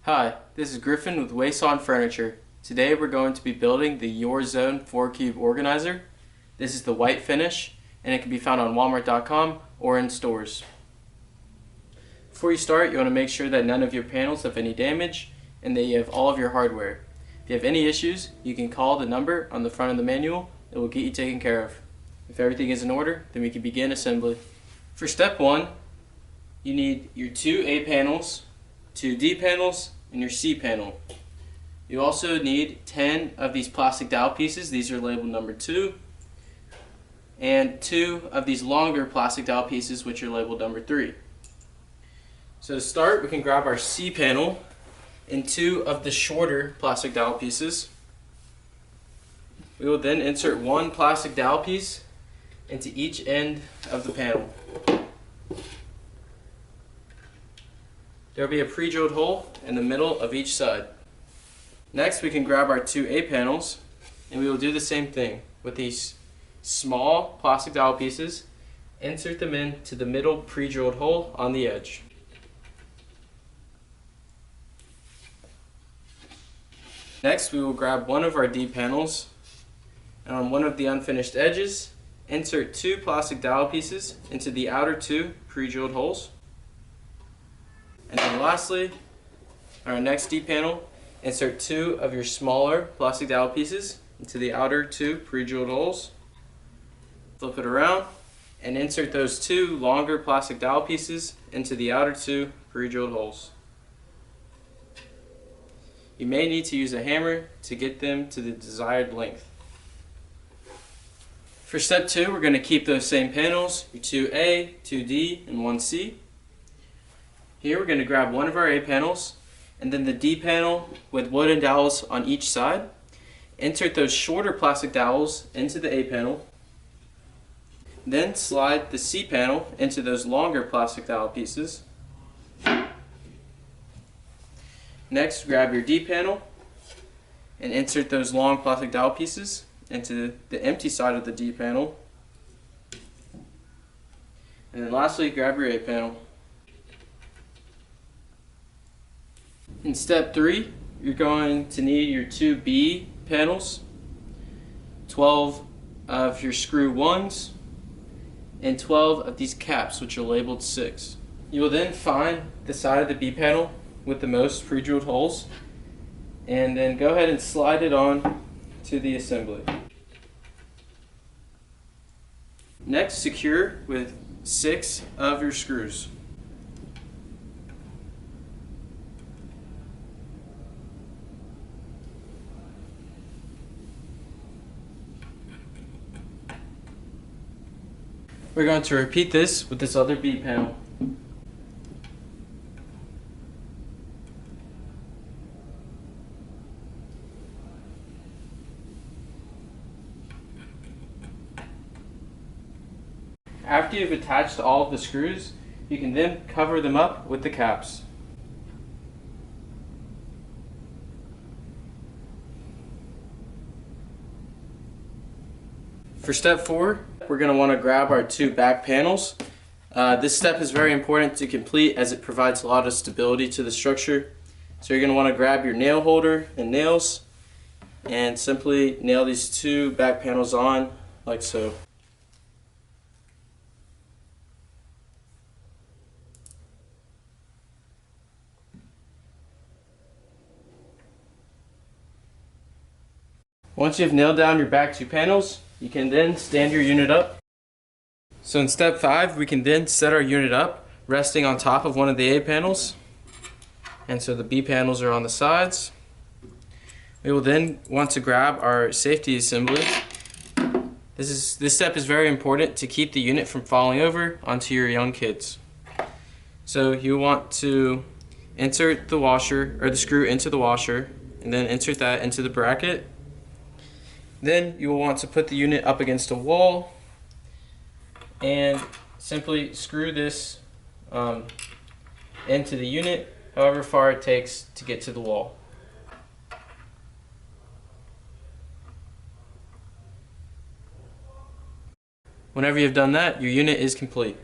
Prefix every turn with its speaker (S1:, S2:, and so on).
S1: Hi, this is Griffin with Huisen Furniture. Today we're going to be building the Your Zone 4-cube organizer. This is the white finish and it can be found on walmart.com or in stores. Before you start, you want to make sure that none of your panels have any damage and that you have all of your hardware. If you have any issues, you can call the number on the front of the manual. It will get you taken care of. If everything is in order, then we can begin assembly. For step 1, you need your 2 A panels, 2 D panels, and your C panel. You also need 10 of these plastic dowel pieces. These are labeled number 2. And 2 of these longer plastic dowel pieces, which are labeled number 3. So to start, we can grab our C panel and 2 of the shorter plastic dowel pieces. We will then insert 1 plastic dowel piece into each end of the panel. There will be a pre-drilled hole in the middle of each side. Next, we can grab our 2 A panels and we will do the same thing with these small plastic dowel pieces. Insert them into the middle pre-drilled hole on the edge. Next, we will grab one of our D panels and on one of the unfinished edges, insert 2 plastic dowel pieces into the outer 2 pre-drilled holes. And then lastly, on our next D panel, insert 2 of your smaller plastic dowel pieces into the outer 2 pre-drilled holes. Flip it around and insert those 2 longer plastic dowel pieces into the outer 2 pre-drilled holes. You may need to use a hammer to get them to the desired length. For step 2, we're going to keep those same panels, your 2A, 2D, and 1C. Here we're going to grab one of our A panels and then the D panel with wooden dowels on each side. Insert those shorter plastic dowels into the A panel. Then slide the C panel into those longer plastic dowel pieces. Next, grab your D panel and insert those long plastic dowel pieces into the empty side of the D panel. And then lastly, grab your A panel. In step 3, you're going to need your 2 B panels, 12 of your screw 1s, and 12 of these caps, which are labeled 6. You will then find the side of the B panel with the most pre-drilled holes, and then go ahead and slide it on to the assembly. Next, secure with 6 of your screws. We're going to repeat this with this other B panel. After you've attached all of the screws, you can then cover them up with the caps. For step 4, we're going to want to grab our 2 back panels. This step is very important to complete as it provides a lot of stability to the structure. So you're going to want to grab your nail holder and nails and simply nail these 2 back panels on like so. Once you've nailed down your back 2 panels, you can then stand your unit up. So in step 5, we can then set our unit up, resting on top of one of the A panels. And so the B panels are on the sides. We will then want to grab our safety assembly. This step is very important to keep the unit from falling over onto your young kids. So you want to insert the washer, or the screw into the washer, and then insert that into the bracket. Then you will want to put the unit up against a wall and simply screw this into the unit however far it takes to get to the wall. Whenever you've done that, your unit is complete.